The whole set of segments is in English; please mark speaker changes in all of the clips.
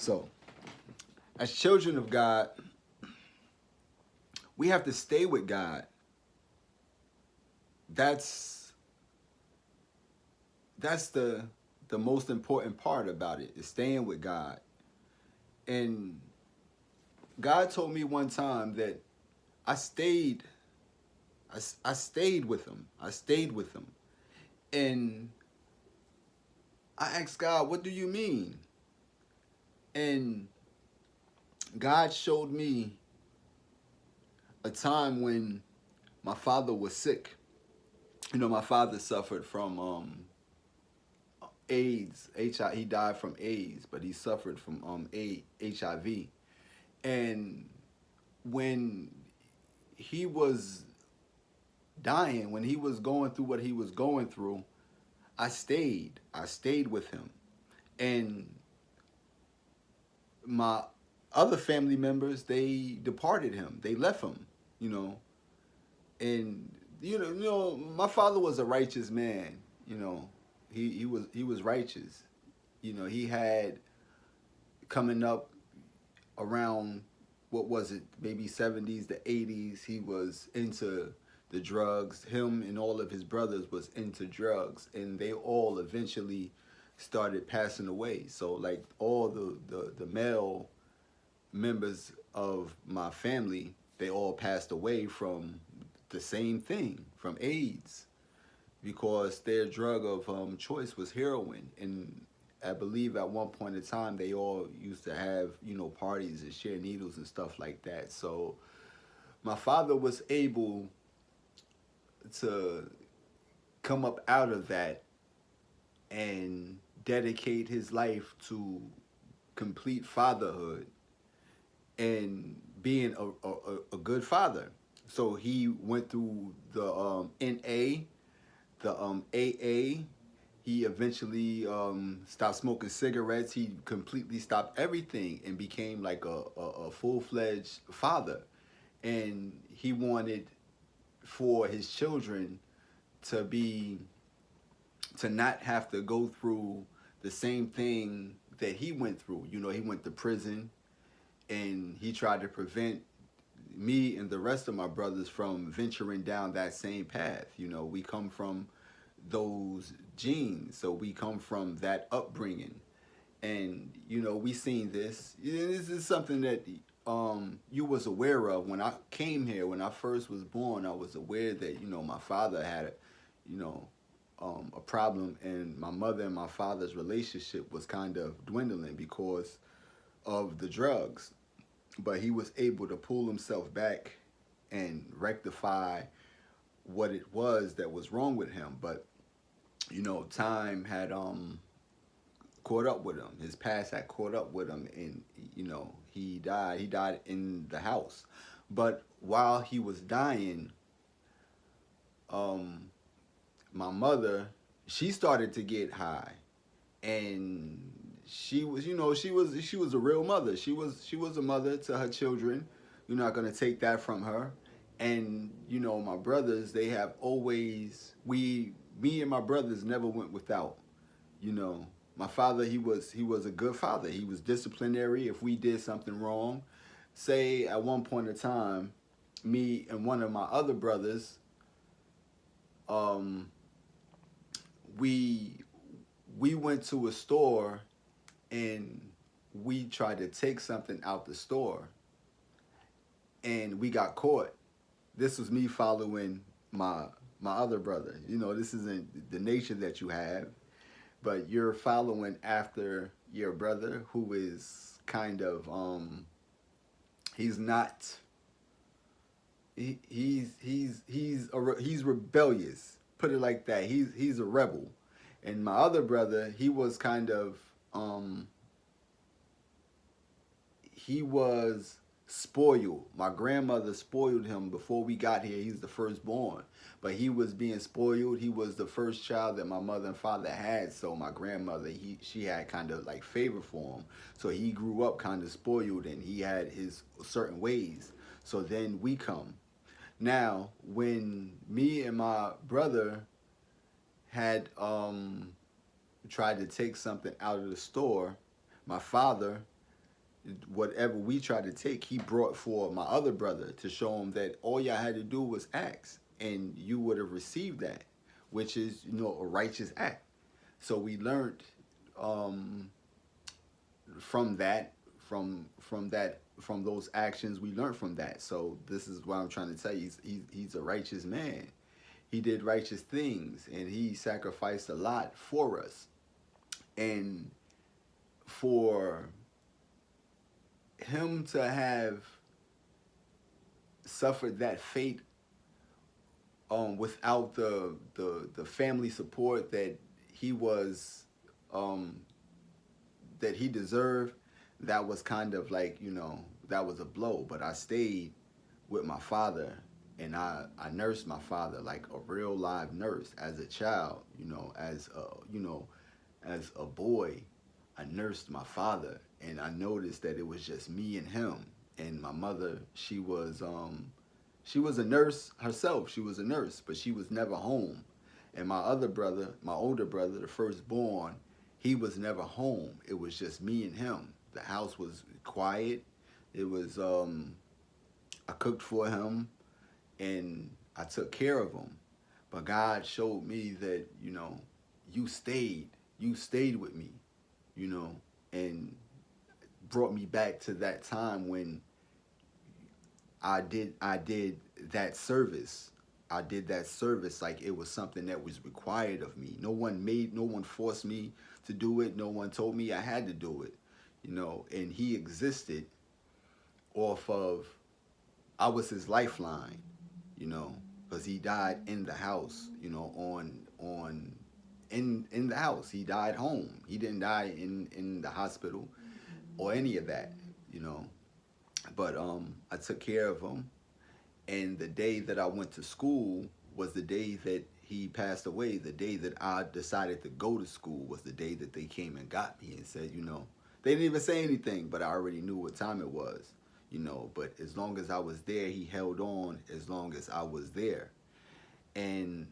Speaker 1: So, as children of God, we have to stay with God. That's that's the most important part about it is staying with God. And God told me one time that I stayed I stayed with him. I stayed with him. And I asked God, what do you mean? And God showed me a time when my father was sick. My father suffered from AIDS. HIV. He died from AIDS, but he suffered from HIV. And when he was dying, when he was going through what he was going through, I stayed. I stayed with him. And my other family members, they departed him. They left him, you know. And my father was a righteous man, you know. He was righteous. He had coming up around what was it, maybe 70s to 80s, he was into the drugs. Him and all of his brothers was into drugs, and they all eventually started passing away. So like all the male members of my family, they all passed away from the same thing, from AIDS, because their drug of choice was heroin. And I believe at one point in time they all used to have parties and share needles and stuff like that. So my father was able to come up out of that and dedicate his life to complete fatherhood and being a good father. So he went through the NA, the AA. He eventually stopped smoking cigarettes. He completely stopped everything and became like a full-fledged father. And he wanted for his children to be to not have to go through the same thing that he went through. He went to prison, and he tried to prevent me and the rest of my brothers from venturing down that same path. We come from those genes, so we come from that upbringing. And we seen this. This is something that you was aware of when I came here. When I first was born, I was aware that my father had you know a problem, and my mother and my father's relationship was kind of dwindling because of the drugs. But he was able to pull himself back and rectify what it was that was wrong with him. But time had caught up with him. His past had caught up with him, and he died. He died in the house. But while he was dying, um, my mother, she started to get high, and she was, she was a real mother. She was a mother to her children. You're not gonna take that from her. And my brothers, they have always me and my brothers never went without. You know, my father, he was a good father. He was disciplinary if we did something wrong. Say at one point in time, me and one of my other brothers, um, we we went to a store and we tried to take something out the store and we got caught. This was me following my other brother. This isn't the nature that you have, but you're following after your brother who is kind of he's not he's rebellious. Put it like that. He's a rebel. And my other brother, he was kind of he was spoiled. My grandmother spoiled him before we got here. He's the firstborn, but he was being spoiled. He was the first child that my mother and father had. So my grandmother, she had kind of like favor for him. So he grew up kind of spoiled, and he had his certain ways. So then we come. Now, when me and my brother had tried to take something out of the store, my father whatever we tried to take, he brought for my other brother to show him that all y'all had to do was ask, and you would have received that, which is, a righteous act. So we learned um, from that, from those actions. We learned from that. So this is what I'm trying to tell you. He's a righteous man. He did righteous things, and he sacrificed a lot for us. And for him to have suffered that fate without the family support he was um, that he deserved, that was kind of like, that was a blow. But I stayed with my father, and I nursed my father like a real live nurse as a child, as a boy. I nursed my father, and I noticed that it was just me and him. And my mother, she was a nurse herself. She was a nurse, but she was never home. And my other brother, my older brother, the firstborn, he was never home. It was just me and him. The house was quiet. It was I cooked for him, and I took care of him. But God showed me that, you stayed. You stayed with me, and brought me back to that time when I did that service. I did that service like it was something that was required of me. No one forced me to do it. No one told me I had to do it. And he existed off of, I was his lifeline, you know, because he died in the house, on in the house. He died home. He didn't die in the hospital or any of that, you know. But I took care of him, and the day that I went to school was the day that he passed away. The day that I decided to go to school was the day that they came and got me and said, they didn't even say anything, but I already knew what time it was, But as long as I was there, he held on as long as I was there. And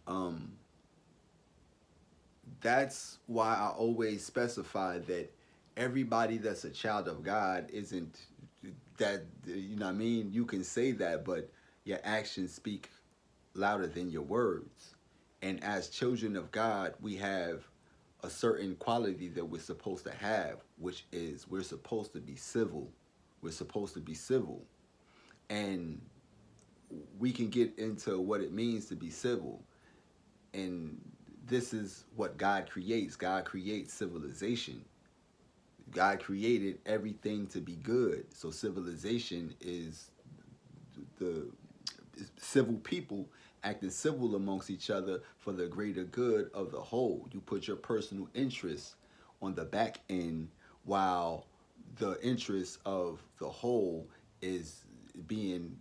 Speaker 1: um, that's why I always specify that everybody that's a child of God isn't that, what I mean? You can say that, but your actions speak louder than your words. And as children of God, we have a certain quality that we're supposed to have, which is we're supposed to be civil. We're supposed to be civil. And we can get into what it means to be civil. And this is what God creates. God creates civilization. God created everything to be good. So civilization is the civil people acting civil amongst each other for the greater good of the whole. You put your personal interests on the back end while the interest of the whole is being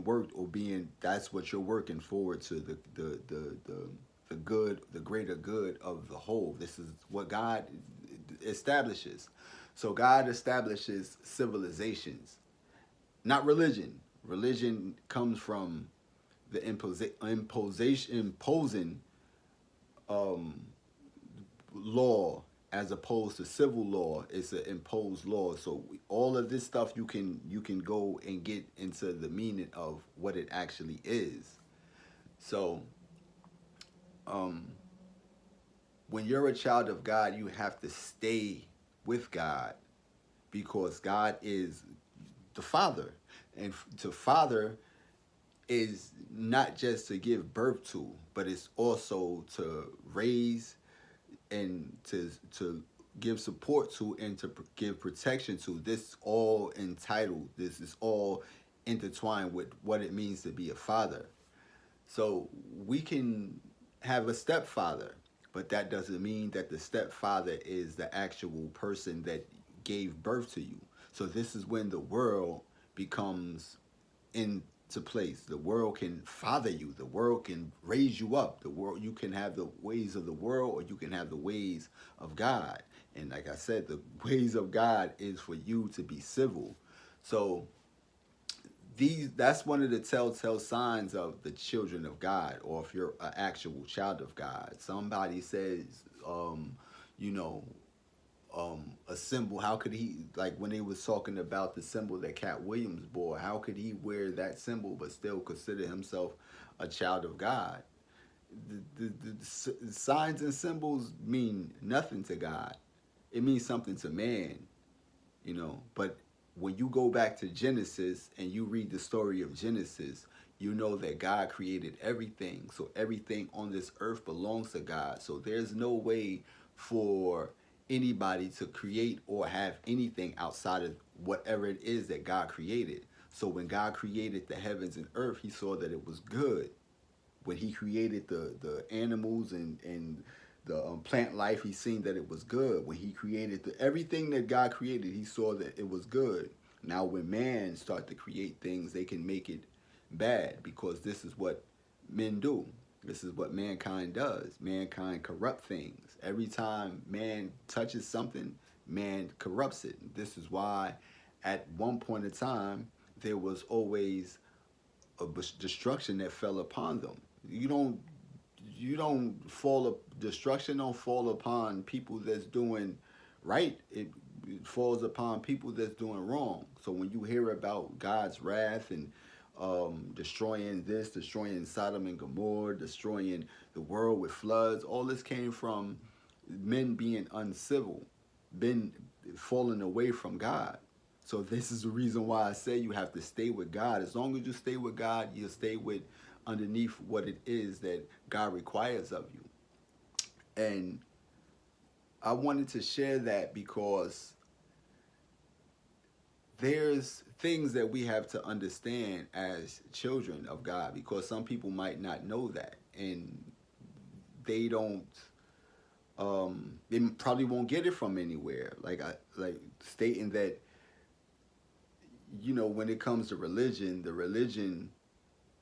Speaker 1: worked, or being, that's what you're working forward to, the good, the greater good of the whole. This is what God establishes. So God establishes civilizations, not religion. Religion comes from the imposing um, law, as opposed to civil law. It's an imposed law. So all of this stuff you can go and get into the meaning of what it actually is. So um, when you're a child of God, you have to stay with God, because God is the Father, and to father is not just to give birth to, but it's also to raise and to give support to, and to give protection to. This all entitled. This is all intertwined with what it means to be a father. So we can have a stepfather, but that doesn't mean that the stepfather is the actual person that gave birth to you. So this is when the world becomes into place. The world can father you. The world can raise you up. The world, you can have the ways of the world, or you can have the ways of God. And like I said, the ways of God is for you to be civil. So that's one of the telltale signs of the children of God, or if you're an actual child of God. Somebody says, you know, a symbol. How could he, like when they was talking about the symbol that Cat Williams bore? How could he wear that symbol but still consider himself a child of God? The signs and symbols mean nothing to God. It means something to man, you know. But when you go back to Genesis and you read the story of Genesis, you know that God created everything. So everything on this earth belongs to God. So there's no way for anybody to create or have anything outside of whatever it is that God created. So when God created the heavens and earth, he saw that it was good. When he created the animals and the plant life, he seen that it was good. When he created everything that God created, he saw that it was good. Now, when man start to create things, they can make it bad because this is what men do. This is what mankind does. Mankind corrupt things. Every time man touches something, man corrupts it. This is why, at one point in time, there was always a destruction that fell upon them. You don't fall destruction don't fall upon people that's doing right. It falls upon people that's doing wrong. So when you hear about God's wrath and destroying this, destroying Sodom and Gomorrah, destroying the world with floods, all this came from men being uncivil, been falling away from God. So this is the reason why I say you have to stay with God. As long as you stay with God, you'll stay with underneath what it is that God requires of you. And I wanted to share that because there's things that we have to understand as children of God, because some people might not know that, and they don't they probably won't get it from anywhere. Like stating that, you know, when it comes to religion, the religion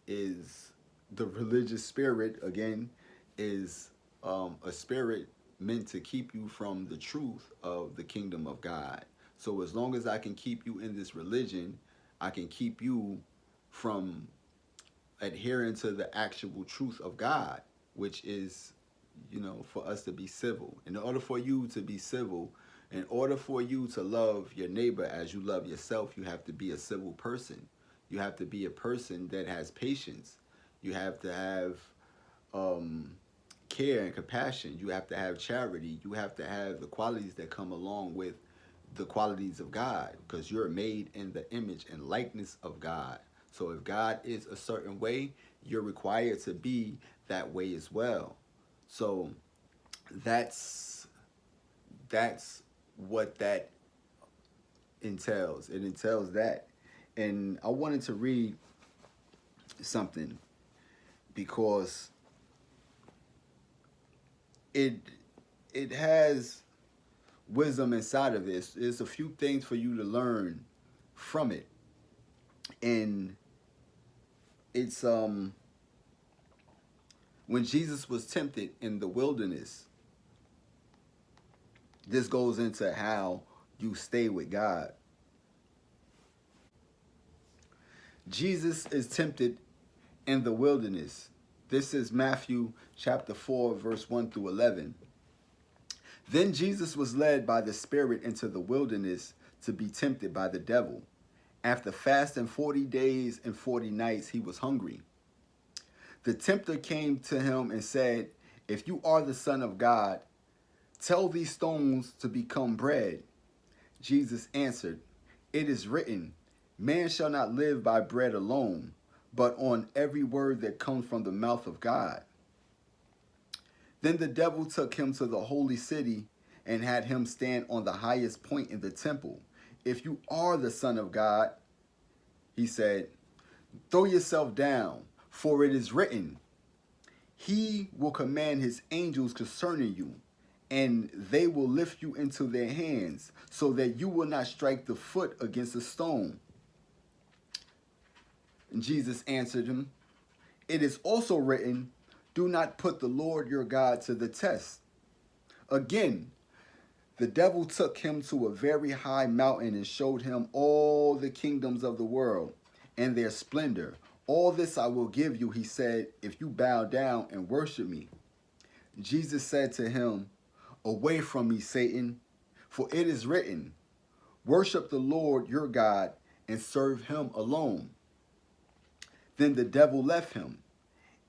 Speaker 1: is the religious spirit again is a spirit meant to keep you from the truth of the kingdom of God. So as long as I can keep you in this religion, I can keep you from adhering to the actual truth of God, which is, you know, for us to be civil. In order for you to be civil, in order for you to love your neighbor as you love yourself, you have to be a civil person. You have to be a person that has patience. You have to have um, care and compassion. You have to have charity. You have to have the qualities that come along with the qualities of God, because you're made in the image and likeness of God. So if God is a certain way, you're required to be that way as well. So that's that's what that entails. It entails that. And I wanted to read something because it it has wisdom inside of this. There's a few things for you to learn from it. And it's when Jesus was tempted in the wilderness, this goes into how you stay with God. Jesus is tempted in the wilderness. This is Matthew chapter 4, verse 1 through 11. Then Jesus was led by the Spirit into the wilderness to be tempted by the devil. After fasting 40 days and 40 nights, he was hungry. The tempter came to him and said, "If you are the Son of God, tell these stones to become bread." Jesus answered, "It is written, man shall not live by bread alone, but on every word that comes from the mouth of God." Then the devil took him to the holy city and had him stand on the highest point in the temple. "If you are the Son of God," he said, "throw yourself down, for it is written, he will command his angels concerning you, and they will lift you into their hands, so that you will not strike the foot against a stone." And Jesus answered him, "It is also written, do not put the Lord your God to the test." Again, the devil took him to a very high mountain and showed him all the kingdoms of the world and their splendor. "All this I will give you," he said, "if you bow down and worship me." Jesus said to him, "Away from me, Satan, For it is written, worship the Lord your God and serve him alone. Then the devil left him,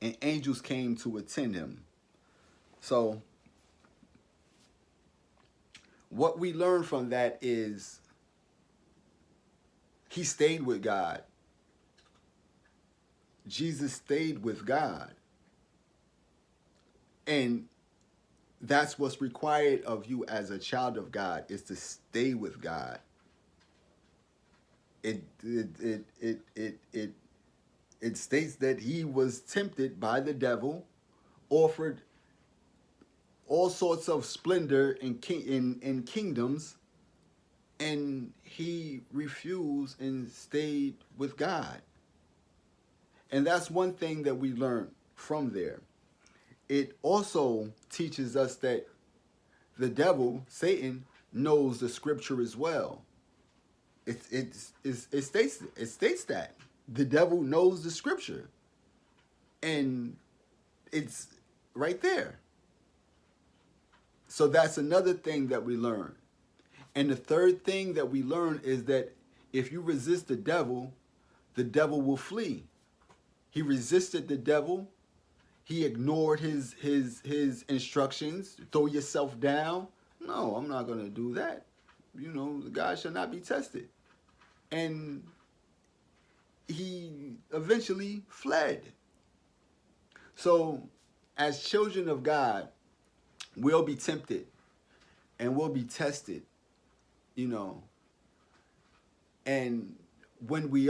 Speaker 1: and angels came to attend him. So, what we learn from that is he stayed with God. Jesus stayed with God. And that's what's required of you as a child of God, is to stay with God. It states that he was tempted by the devil, offered all sorts of splendor in kingdoms, and he refused and stayed with God. And that's one thing that we learned from there. It also teaches us that the devil, Satan, knows the scripture as well. It states that the devil knows the scripture, and it's right there. So that's another thing that we learn. And the third thing that we learn is that if you resist the devil will flee. He resisted the devil. He ignored his instructions. Throw yourself down. No, I'm not going to do that. You know, God shall not be tested. And he eventually fled. So, as children of God, we'll be tempted and we'll be tested, you know. And when we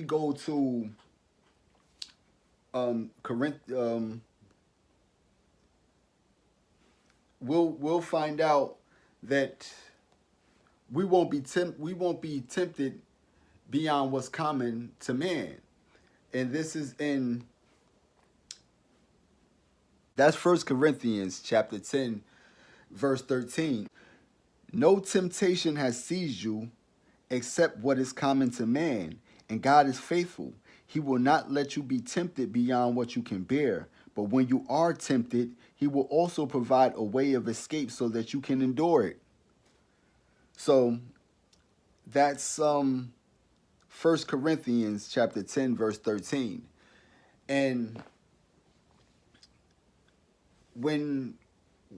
Speaker 1: go to Corinth, we'll find out that we won't be tempted beyond what's common to man. And this is in that's First Corinthians chapter 10, verse 13. No temptation has seized you except what is common to man, and God is faithful. He will not let you be tempted beyond what you can bear. But when you are tempted, he will also provide a way of escape so that you can endure it. So that's 1 Corinthians chapter 10, verse 13. And when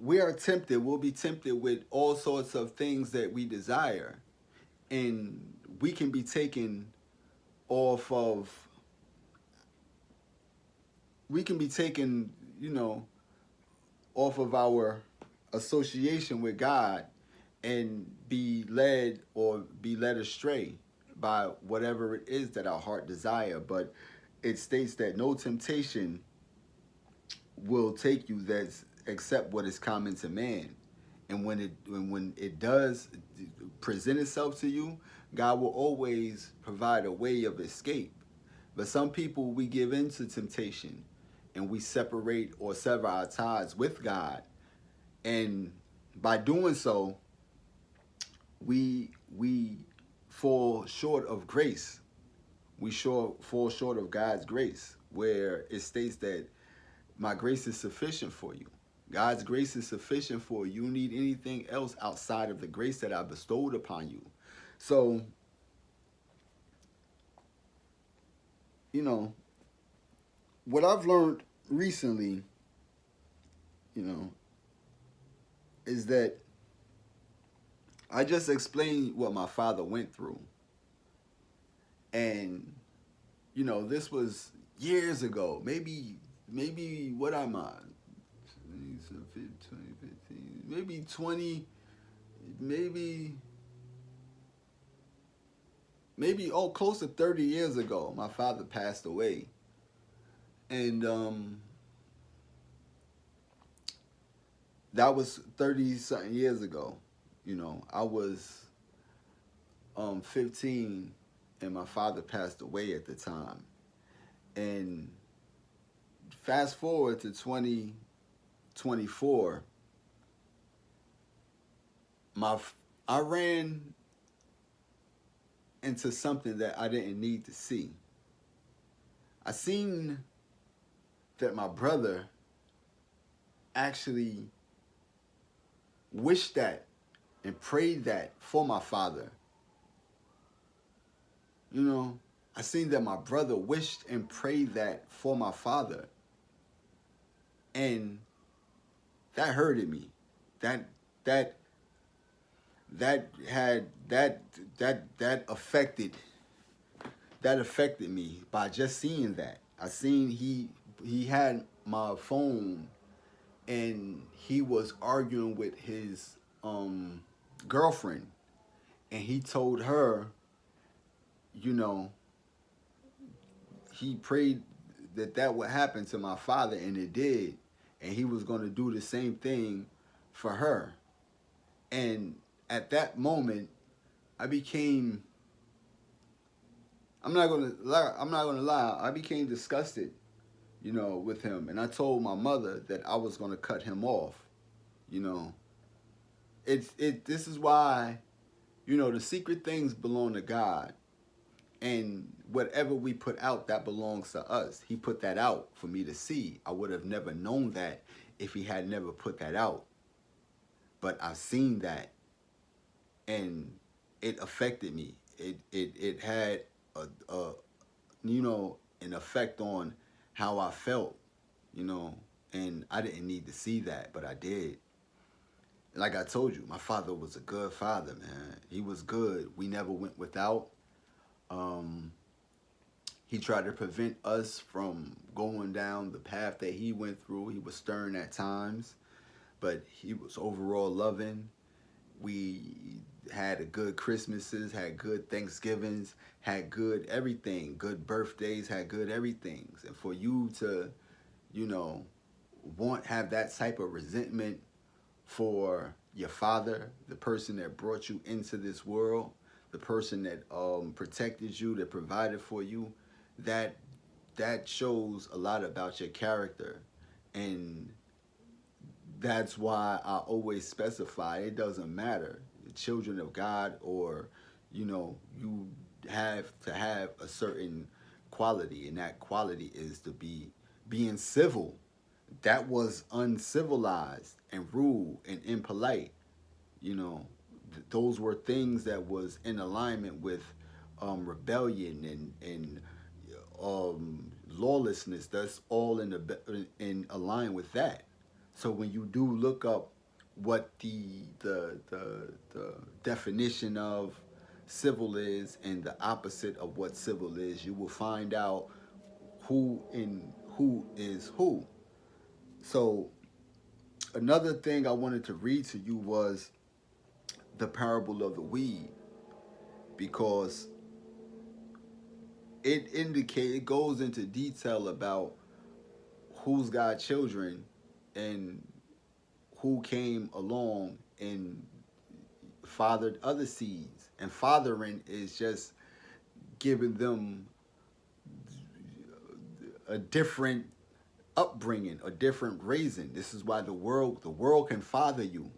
Speaker 1: we are tempted, we'll be tempted with all sorts of things that we desire. And we can be taken off of, off of our association with God and be led astray by whatever it is that our heart desire. But it states that no temptation will take you that's except what is common to man. And when it does present itself to you, God will always provide a way of escape. But some people, we give in to temptation and we separate or sever our ties with God. And by doing so, we fall short of grace. We fall short of God's grace, where it states that my grace is sufficient for you. God's grace is sufficient for you. You need anything else outside of the grace that I bestowed upon you. So, you know, what I've learned recently, you know, is that I just explained what my father went through. And, you know, this was years ago. Maybe what am I? 2015, maybe 20, maybe close to 30 years ago, my father passed away. And that was 30 something years ago. You know, I was 15 and my father passed away at the time. And fast forward to 2024, I ran into something that I didn't need to see. I seen that my brother actually wished that and prayed that for my father. You know, I seen that my brother wished and prayed that for my father, and that hurted me. That that that had that affected me by just seeing that. I seen he had my phone and he was arguing with his girlfriend, and he told her, you know, he prayed that that would happen to my father, and it did, and he was going to do the same thing for her. And at that moment, I became I'm not gonna lie, I became disgusted, you know, with him, and I told my mother that I was gonna cut him off. You know, this is why, you know, the secret things belong to God, and whatever we put out, that belongs to us. He put that out for me to see. I would have never known that if he had never put that out, but I've seen that, and it affected me. It had a you know, an effect on how I felt, you know, and I didn't need to see that, but I did. Like I told you, my father was a good father, man. He was good. We never went without. Um, he tried to prevent us from going down the path that he went through. He was stern at times, but he was overall loving. We had a good Christmases, had good Thanksgivings, had good everything, good birthdays, had good everything. And for you to, you know, have that type of resentment for your father, the person that brought you into this world, the person that protected you, that provided for you, that that shows a lot about your character. And that's why I always specify it doesn't matter, children of God, or, you know, you have to have a certain quality, and that quality is to be being civil. That was uncivilized and rude and impolite. You know, those were things that was in alignment with rebellion and lawlessness. That's all in align with that. So when you do look up what the definition of civil is and the opposite of what civil is, you will find out who is who. So another thing I wanted to read to you was the parable of the weed, because it goes into detail about who's God's children and who came along and fathered other seeds. And fathering is just giving them a different upbringing, a different raising. This is why the world can father you.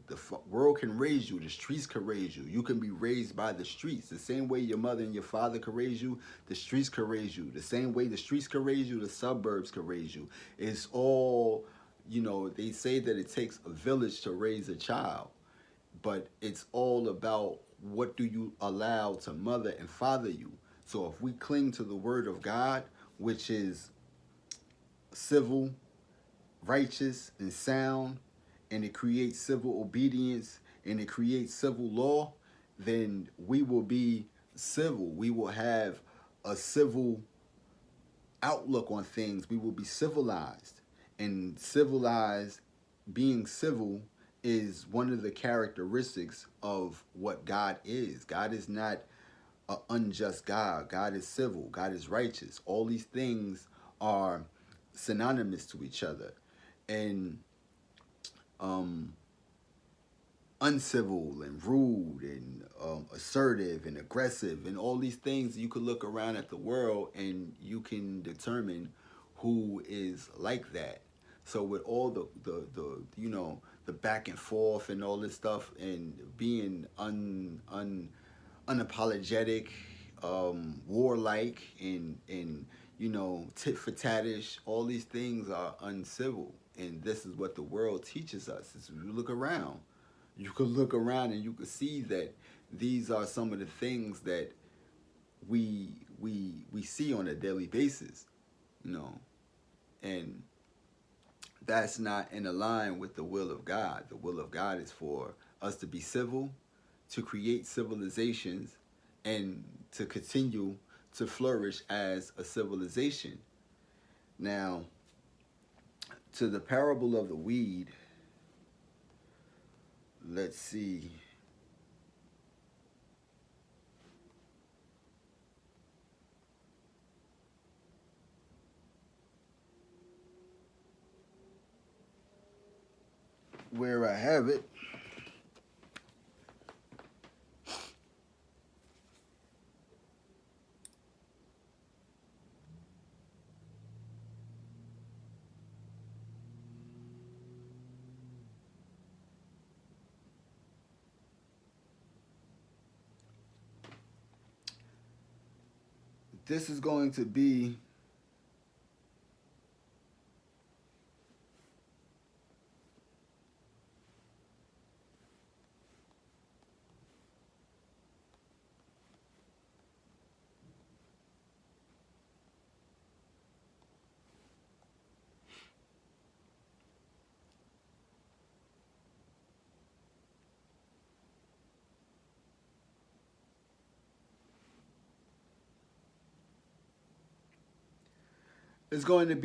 Speaker 1: World can raise you. The streets can raise you. You can be raised by the streets. The same way your mother and your father can raise you, the streets can raise you. The same way the streets can raise you, the suburbs can raise you. It's all, you know, they say that it takes a village to raise a child, but it's all about what do you allow to mother and father you. So if we cling to the word of God, which is civil, righteous, and sound, and it creates civil obedience, and it creates civil law, then we will be civil. We will have a civil outlook on things. We will be civilized. And civilized, being civil, is one of the characteristics of what God is. God is not an unjust God. God is civil. God is righteous. All these things are synonymous to each other. And um, uncivil and rude and assertive and aggressive and all these things, you could look around at the world and you can determine who is like that. So with all the you know, the back and forth and all this stuff, and being unapologetic, warlike, and you know, tit for tattish, all these things are uncivil, and this is what the world teaches us. As you look around, You could look around and you could see that these are some of the things that we see on a daily basis, you know, and that's not in line with the will of God. The will of God is for us to be civil, to create civilizations, and to continue to flourish as a civilization. Now, to the parable of the weed, let's see. Where I have it. This is going to be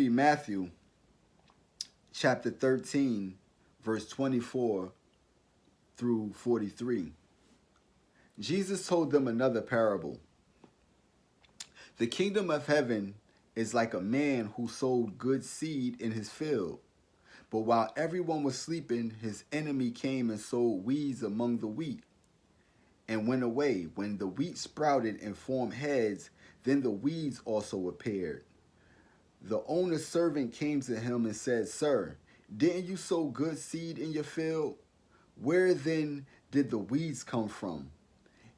Speaker 1: Matthew chapter 13, verse 24 through 43. Jesus told them another parable. The kingdom of heaven is like a man who sowed good seed in his field. But while everyone was sleeping, his enemy came and sowed weeds among the wheat and went away. When the wheat sprouted and formed heads, then the weeds also appeared. The owner's servant came to him and said, "Sir, didn't you sow good seed in your field? Where then did the weeds come from?"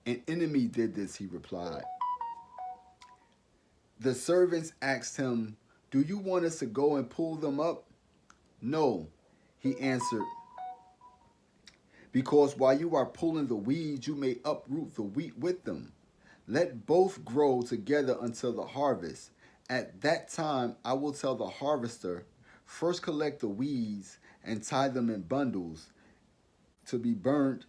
Speaker 1: "An enemy did this," he replied. The servants asked him, "Do you want us to go and pull them up?" "No," he answered, "because while you are pulling the weeds, you may uproot the wheat with them. Let both grow together until the harvest. At that time, I will tell the harvester, first collect the weeds and tie them in bundles to be burnt,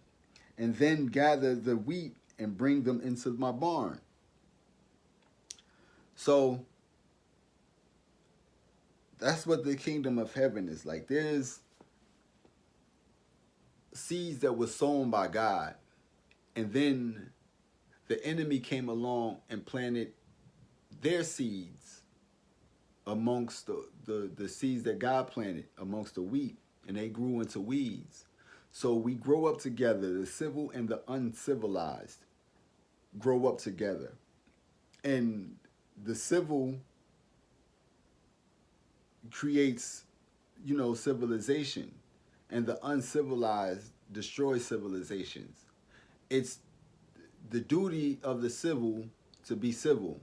Speaker 1: and then gather the wheat and bring them into my barn." So that's what the kingdom of heaven is like. There's seeds that were sown by God, and then the enemy came along and planted their seeds amongst the seeds that God planted amongst the wheat, and they grew into weeds. So we grow up together. The civil and the uncivilized grow up together. And the civil creates, civilization, and the uncivilized destroy civilizations. It's the duty of the civil to be civil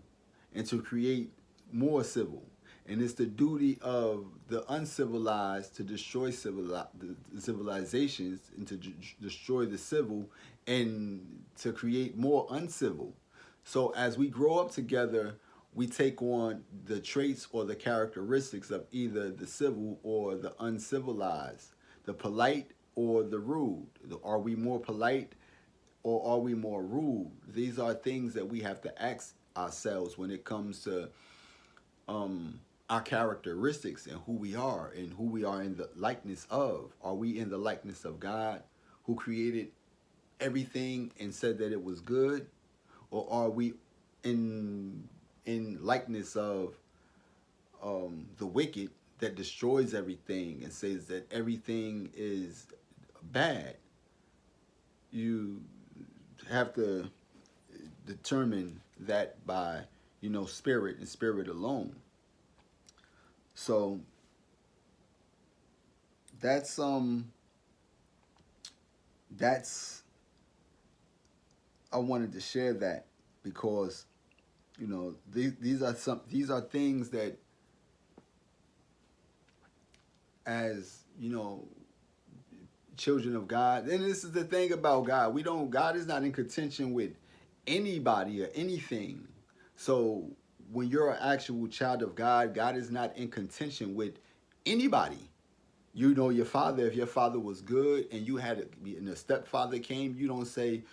Speaker 1: and to create more civil. And it's the duty of the uncivilized to destroy civilizations and to destroy the civil and to create more uncivil. So as we grow up together, we take on the traits or the characteristics of either the civil or the uncivilized, the polite or the rude. Are we more polite or are we more rude? These are things that we have to ask ourselves when it comes to our characteristics and who we are in the likeness of. Are we in the likeness of God, who created everything and said that it was good, or are we in likeness of the wicked that destroys everything and says that everything is bad? You have to determine that by spirit and spirit alone. So that's that's I wanted to share that because these are things that, as children of God. And this is the thing about God. God is not in contention with anybody or anything. So when you're an actual child of God, God is not in contention with anybody. You know your father. If your father was good and you had and a stepfather came, you don't say,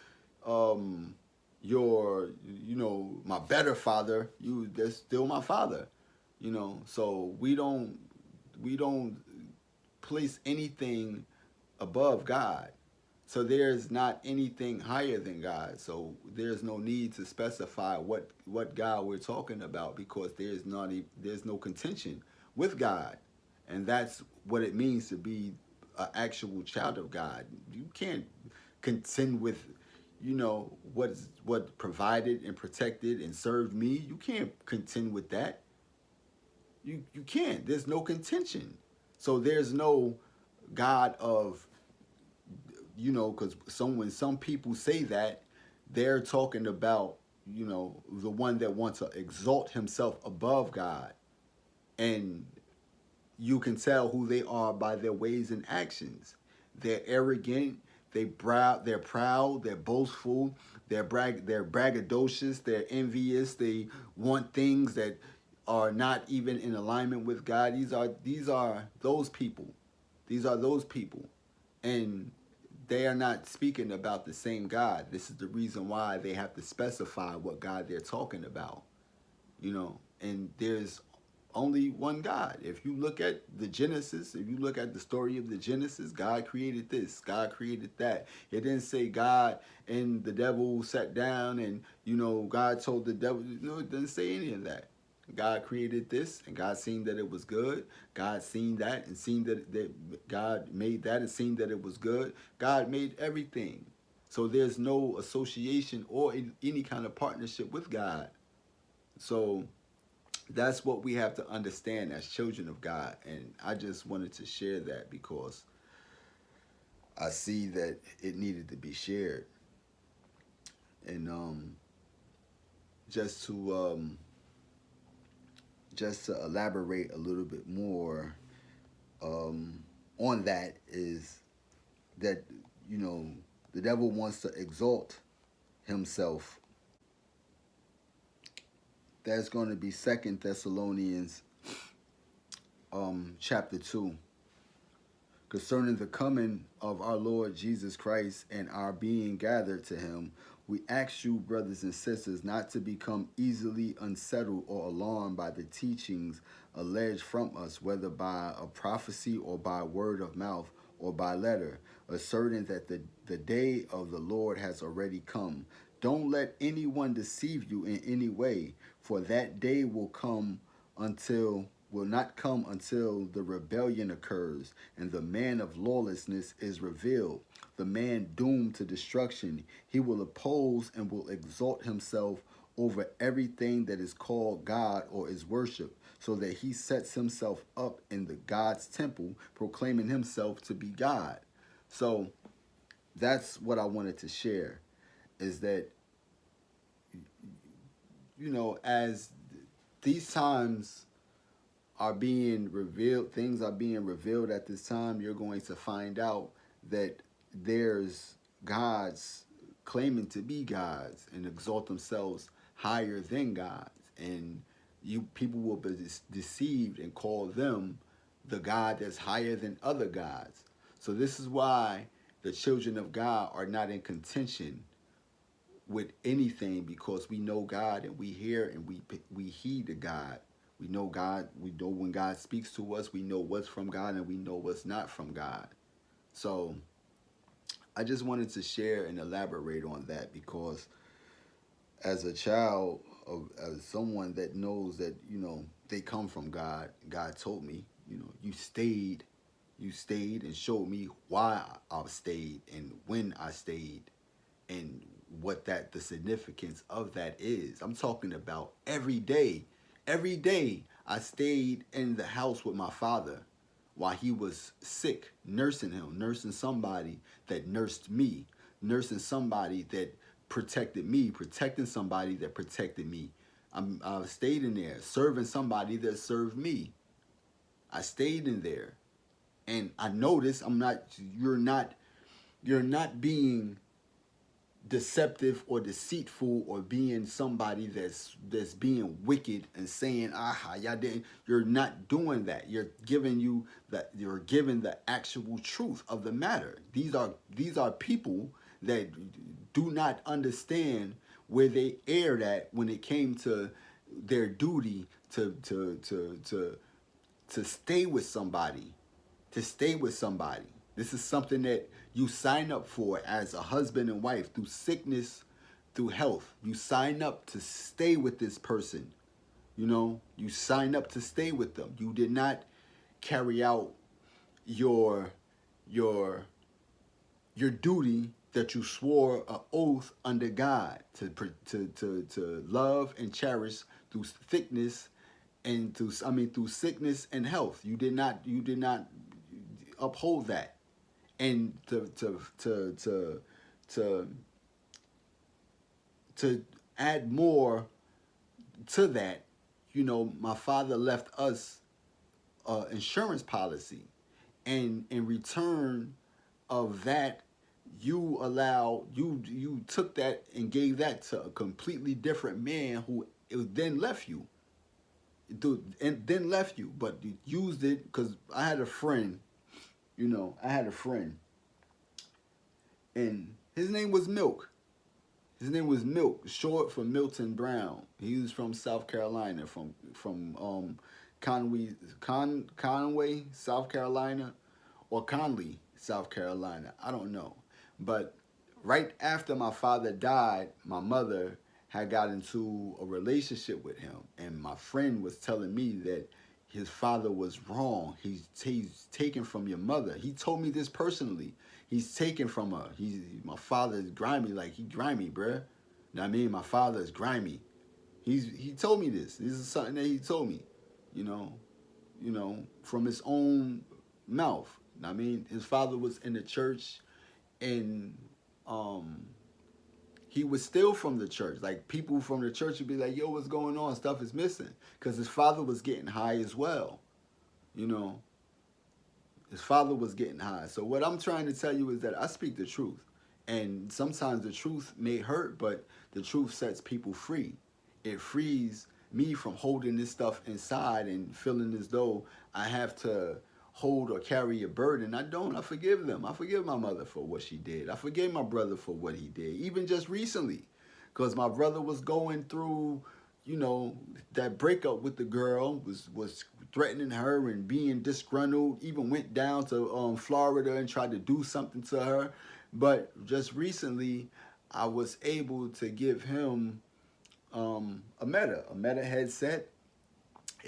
Speaker 1: um, "Your, my better father." That's still my father. So we don't place anything above God. So there's not anything higher than God. So there's no need to specify what God we're talking about, because there's no contention with God, and that's what it means to be an actual child of God. You can't contend with what provided and protected and served me. You can't contend with that. You can't. There's no contention. So there's no God of, because when some people say that, they're talking about, the one that wants to exalt himself above God. And you can tell who they are by their ways and actions. They're arrogant, they're proud, they're boastful, they're braggadocious, they're envious, they want things that are not even in alignment with God. These are those people. These are those people. And they are not speaking about the same God. This is the reason why they have to specify what God they're talking about. And there's only one God. If you look at the Genesis, if you look at the story of the Genesis, God created this, God created that. It didn't say God and the devil sat down and, God told the devil, it didn't say any of that. God created this and God seen that it was good. God seen that and seen that God made that and seen that it was good. God made everything. So there's no association or any kind of partnership with God. So that's what we have to understand as children of God. And I just wanted to share that because I see that it needed to be shared. And just to elaborate a little bit more um, on that is that you know the devil wants to exalt himself. That's going to be Second Thessalonians chapter 2, concerning the coming of our Lord Jesus Christ and our being gathered to him. We ask you, brothers and sisters, not to become easily unsettled or alarmed by the teachings alleged from us, whether by a prophecy or by word of mouth or by letter, asserting that the day of the Lord has already come. Don't let anyone deceive you in any way, for that day will not come until the rebellion occurs and the man of lawlessness is revealed, the man doomed to destruction. He will oppose and will exalt himself over everything that is called God or is worship, so that he sets himself up in the God's temple, proclaiming himself to be God. So that's what I wanted to share, is that, as these times are being revealed, things are being revealed at this time, you're going to find out that there's gods claiming to be gods and exalt themselves higher than gods. And people will be deceived and call them the God that's higher than other gods. So this is why the children of God are not in contention with anything, because we know God and we hear and we heed to God. We know God. We know when God speaks to us. We know what's from God and we know what's not from God. So I just wanted to share and elaborate on that, because as a child as someone that knows that they come from God, God told me, you stayed and showed me why I stayed and when I stayed and what that the significance of that is. I'm talking about every day. Every day I stayed in the house with my father while he was sick, nursing him, nursing somebody that nursed me, nursing somebody that protected me, protecting somebody that protected me. I stayed in there, serving somebody that served me. I stayed in there. And I notice I'm not. You're not. You're not being deceptive or deceitful or being somebody that's being wicked and saying aha y'all didn't. You're not doing that. You're giving the actual truth of the matter. These are people that do not understand where they erred at when it came to their duty to stay with somebody, to stay with somebody. This is something that you sign up for as a husband and wife through sickness, through health. You sign up to stay with this person. You know, you sign up to stay with them. You did not carry out your your your duty that you swore an oath under God to love and cherish through thickness and through sickness and health. You did not uphold that. And to to add more to that, my father left us insurance policy, and in return of that, you took that and gave that to a completely different man who then left you, and then left you, but you used it because I had a friend. I had a friend, and his name was Milk. His name was Milk, short for Milton Brown. He was from South Carolina, from Conway, South Carolina, or Conley, South Carolina. I don't know. But right after my father died, my mother had got into a relationship with him, and my friend was telling me that his father was wrong. He's taken from your mother. He told me this personally. He's taken from her. My father is grimy, like he grimy, bruh. You know what I mean? My father is grimy. He told me this. This is something that he told me, you know, from his own mouth. You know what I mean? His father was in the church, and um he was still from the church. Like people from the church would be like, "Yo, what's going on? Stuff is missing," because his father was getting high as well. You know, his father was getting high. So what I'm trying to tell you is that I speak the truth, and sometimes the truth may hurt, but the truth sets people free. It frees me from holding this stuff inside and feeling as though I have to hold or carry a burden. I don't. I forgive them. I forgive my mother for what she did. I forgave my brother for what he did, even just recently, because my brother was going through, that breakup with the girl, was threatening her and being disgruntled. Even went down to Florida and tried to do something to her. But just recently, I was able to give him a Meta headset,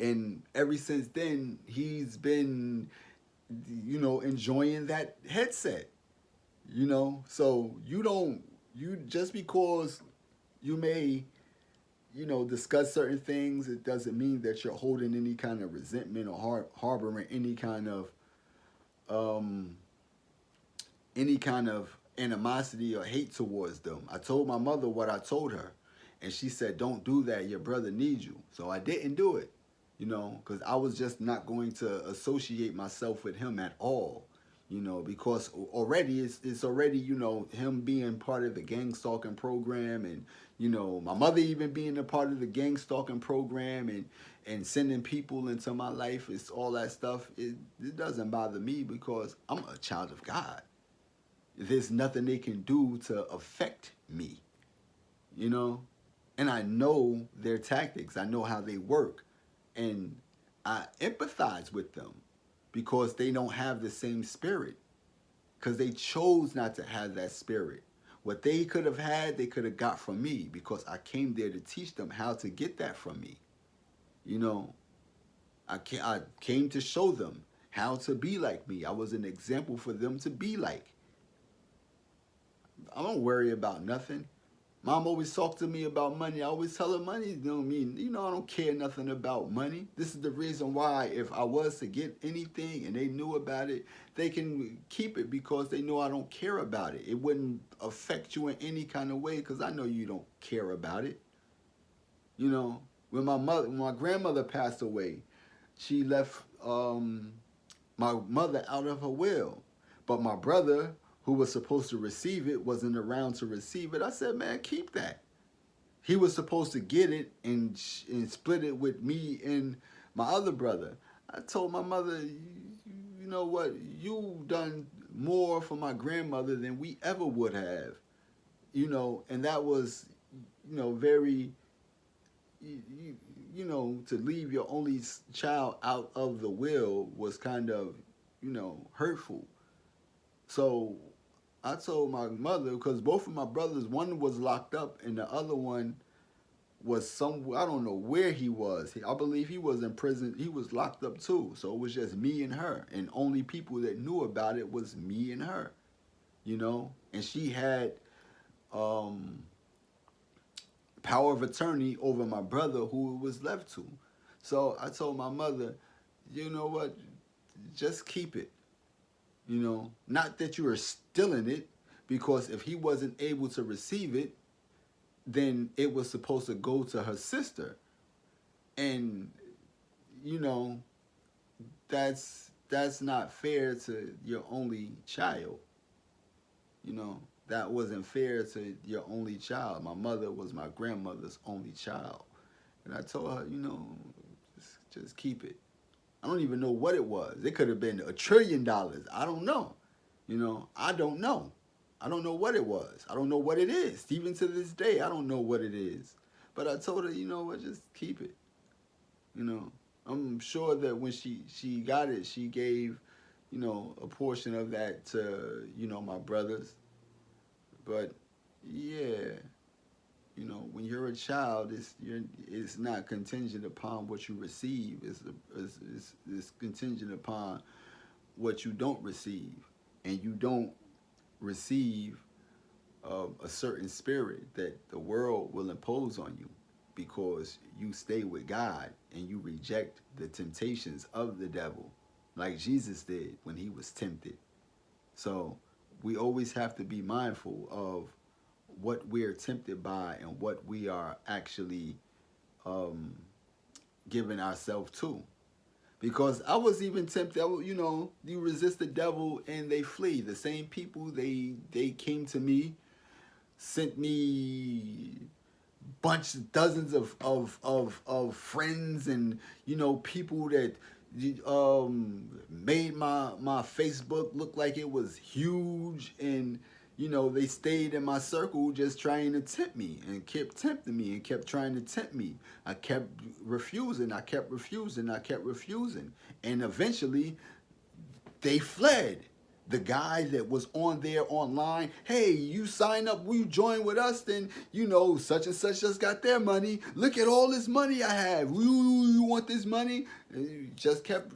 Speaker 1: and ever since then he's been enjoying that headset. So you just because you may discuss certain things, it doesn't mean that you're holding any kind of resentment or harboring um any kind of animosity or hate towards them. I told my mother what I told her, and she said, "Don't do that. Your brother needs you." So I didn't do it, because I was just not going to associate myself with him at all, because already it's already him being part of the gang stalking program, and my mother even being a part of the gang stalking program, and sending people into my life. It's all that stuff. It doesn't bother me because I'm a child of God. There's nothing they can do to affect me, you know? And I know their tactics, I know how they work. And I empathize with them because they don't have the same spirit, because they chose not to have that spirit. What they could have had, they could have got from me because I came there to teach them how to get that from me. You know, I came to show them how to be like me. I was an example for them to be like. I don't worry about nothing. Mom always talked to me about money. I always tell her money, I don't care nothing about money. This is the reason why if I was to get anything and they knew about it, they can keep it because they know I don't care about it. It wouldn't affect you in any kind of way because I know you don't care about it. When my grandmother passed away, she left my mother out of her will. But my brother, who was supposed to receive it, wasn't around to receive it. I said, man, keep that. He was supposed to get it and split it with me and my other brother. I told my mother, you know what, you done more for my grandmother than we ever would have, and that was, very, you, to leave your only child out of the will was kind of, hurtful. So I told my mother, because both of my brothers, one was locked up and the other one was I don't know where he was. I believe he was in prison. He was locked up too. So it was just me and her. And only people that knew about it was me and her, And she had um, power of attorney over my brother who it was left to. So I told my mother, you know what, just keep it. Not that you are stealing it, because if he wasn't able to receive it, then it was supposed to go to her sister. And, you know, that's not fair to your only child. That wasn't fair to your only child. My mother was my grandmother's only child. And I told her, just keep it. I don't even know what it was. It could have been $1 trillion. I don't know. I don't know. I don't know what it was. I don't know what it is. Even to this day, I don't know what it is. But I told her, you know what, just keep it. I'm sure that when she got it, she gave, a portion of that to, my brothers. But yeah, when you're a child, it's not contingent upon what you receive. It's contingent upon what you don't receive, and you don't receive a certain spirit that the world will impose on you, because you stay with God and you reject the temptations of the devil, like Jesus did when he was tempted. So we always have to be mindful of what we're tempted by and what we are actually um, giving ourselves to. Because I was even tempted, you resist the devil and they flee. The same people, they came to me, sent me dozens of friends, and people that made my Facebook look like it was huge, and they stayed in my circle just trying to tempt me and kept tempting me and kept trying to tempt me. I kept refusing. I kept refusing. I kept refusing, and eventually they fled. The guy that was on there online, hey, you sign up, you join with us, then such and such just got their money. Look at all this money I have. You want this money? And just kept,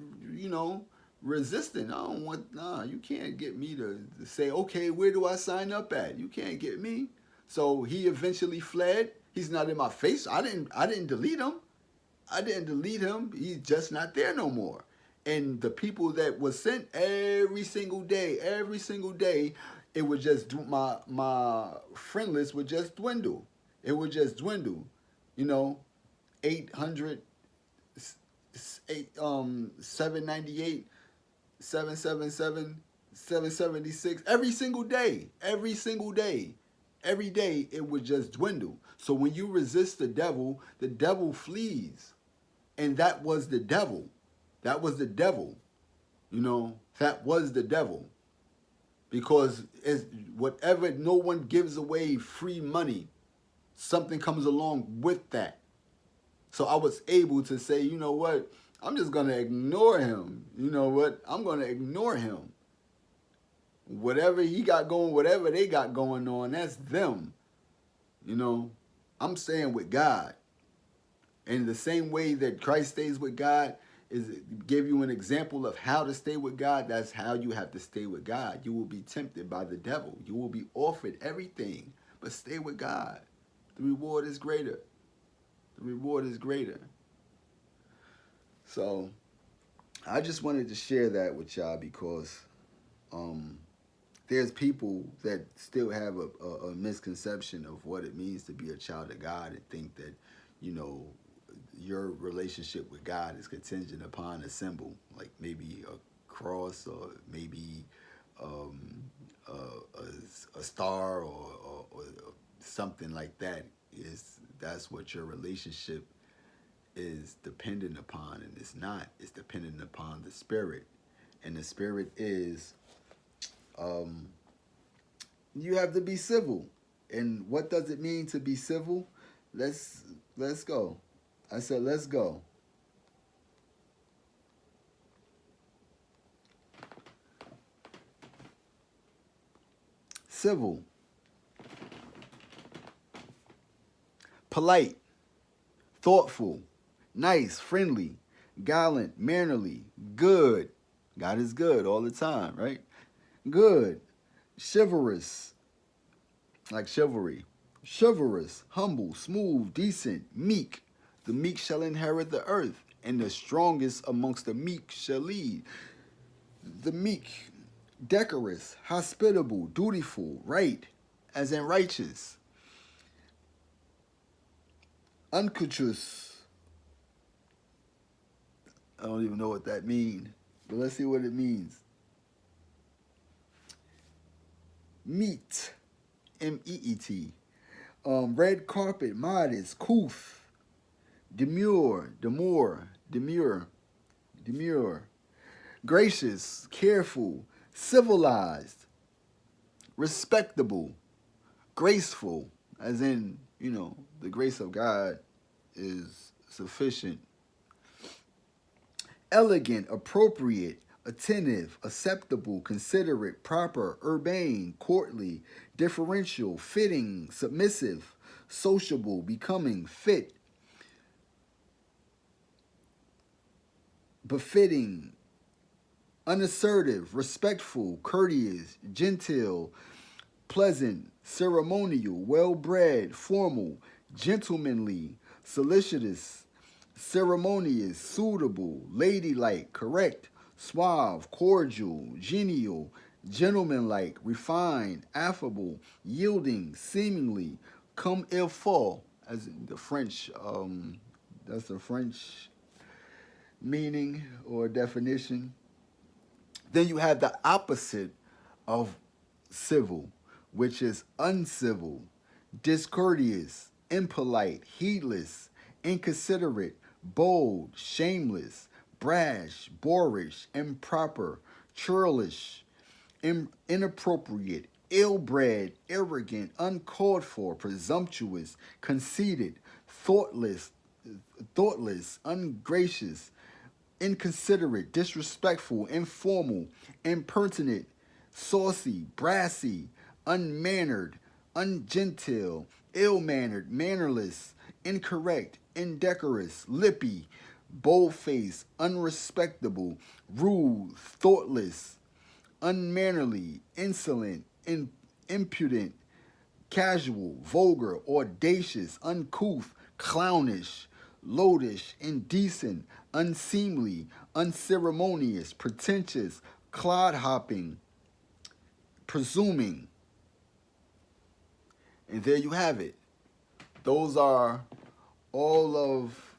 Speaker 1: resisting. I don't want. Nah, you can't get me to say, okay, where do I sign up at? You can't get me. So he eventually fled. He's not in my face. I didn't delete him. I didn't delete him. He's just not there no more. And the people that was sent every single day, it would just my friend list would just dwindle. It would just dwindle. 800, 798, 777, 776. Every single day, every day it would just dwindle. So when you resist the devil flees, and that was the devil. That was the devil. That was the devil. Because whatever, no one gives away free money. Something comes along with that. So I was able to say, you know what? I'm just going to ignore him. You know what? I'm going to ignore him. Whatever he got going, whatever they got going on, that's them. I'm staying with God. And the same way that Christ stays with God, is give you an example of how to stay with God. That's how you have to stay with God. You will be tempted by the devil. You will be offered everything, but stay with God. The reward is greater. The reward is greater. So I just wanted to share that with y'all, because there's people that still have a misconception of what it means to be a child of God, and think that, your relationship with God is contingent upon a symbol, like maybe a cross, or maybe um, a star, or something like that. Is That's what your relationship is dependent upon, and it's not. It's dependent upon the spirit, and the spirit is um, you have to be civil. And what does it mean to be civil? Let's let's go. I said let's go. Civil, polite, thoughtful, nice, friendly, gallant, mannerly, good. God is good all the time, right? Good, chivalrous, like chivalry. Chivalrous, humble, smooth, decent, meek. The meek shall inherit the earth, and the strongest amongst the meek shall lead. The meek, decorous, hospitable, dutiful, right, as in righteous, unctuous. I don't even know what that means, but let's see what it means. Meet, meet. Red carpet, modest, couth, demure. Gracious, careful, civilized, respectable, graceful, as in, the grace of God is sufficient. Elegant, appropriate, attentive, acceptable, considerate, proper, urbane, courtly, differential, fitting, submissive, sociable, becoming, fit, befitting, unassertive, respectful, courteous, genteel, pleasant, ceremonial, well bred, formal, gentlemanly, solicitous, ceremonious, suitable, ladylike, correct, suave, cordial, genial, gentlemanlike, refined, affable, yielding, seemingly, comme il faut, as in the French, that's the French meaning or definition. Then you have the opposite of civil, which is uncivil, discourteous, impolite, heedless, inconsiderate, bold, shameless, brash, boorish, improper, churlish, inappropriate, ill-bred, arrogant, uncalled for, presumptuous, conceited, thoughtless, ungracious, inconsiderate, disrespectful, informal, impertinent, saucy, brassy, unmannered, ungenteel, ill mannered, mannerless, incorrect, indecorous, lippy, bold faced, unrespectable, rude, thoughtless, unmannerly, insolent, impudent, casual, vulgar, audacious, uncouth, clownish, loutish, indecent, unseemly, unceremonious, pretentious, clod-hopping, presuming. And there you have it. Those are all of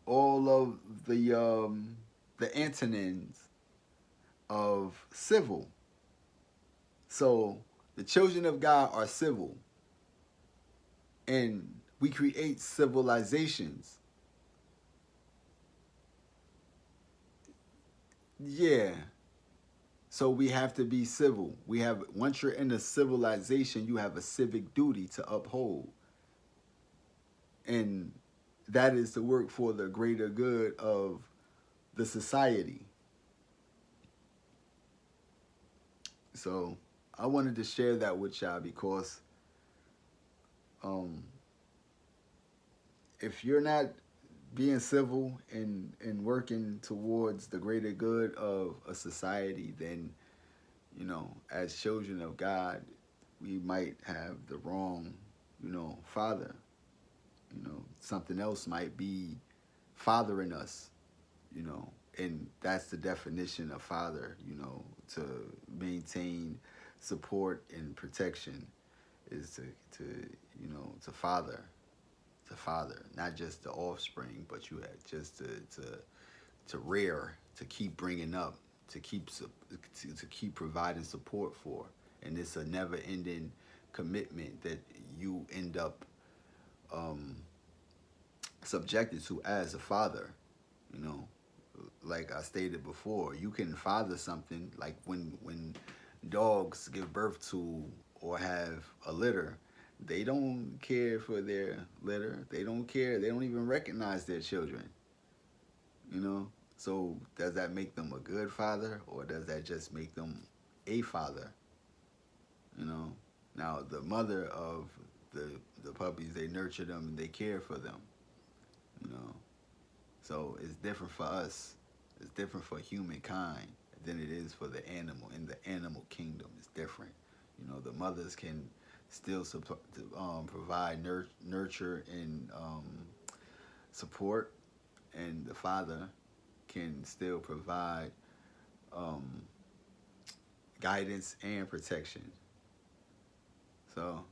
Speaker 1: all of the antonyms of civil. So the children of God are civil, and we create civilizations. Yeah. So we have to be civil. We have Once you're in a civilization, you have a civic duty to uphold. And that is to work for the greater good of the society. So I wanted to share that with y'all because um, if you're not being civil and working towards the greater good of a society, then, as children of God, we might have the wrong, father. Something else might be fathering us, and that's the definition of father, to maintain support and protection is to father, not just the offspring, but you had just to to rear, to keep bringing up, to to keep providing support for, and it's a never-ending commitment that you end up um, subjected to as a father. You know, like I stated before, you can father something like when dogs give birth to or have a litter, they don't care for their litter. They don't care. They don't even recognize their children. You know, so does that make them a good father, or does that just make them a father? You know, now the mother of the puppies, they nurture them and they care for them. You know, so it's different for us. It's different for humankind than it is for the animal. In the animal kingdom, it's different. You know, the mothers can still provide nurture and support, and the father can still provide um, guidance and protection. So,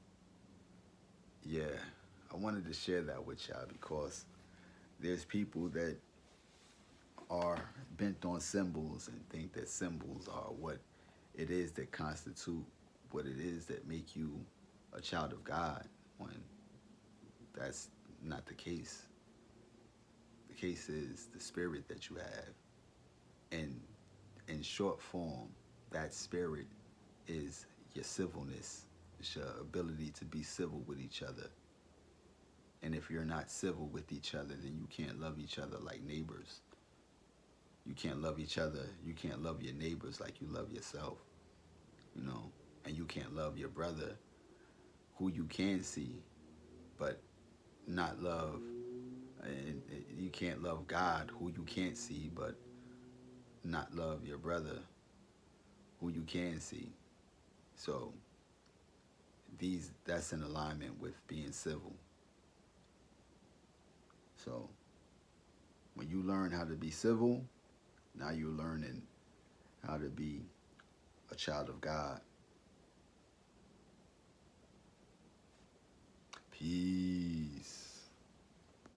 Speaker 1: yeah, I wanted to share that with y'all because there's people that are bent on symbols and think that symbols are what it is that constitute what it is that make you a child of God, when that's not the case. The case is the spirit that you have. And in short form, that spirit is your civilness. It's your ability to be civil with each other. And if you're not civil with each other, then you can't love each other like neighbors. You can't love each other. You can't love your neighbors like you love yourself, you know. And you can't love your brother who you can see, but not love. And you can't love God who you can't see, but not love your brother who you can see. So that's in alignment with being civil. So when you learn how to be civil, now you're learning how to be a child of God.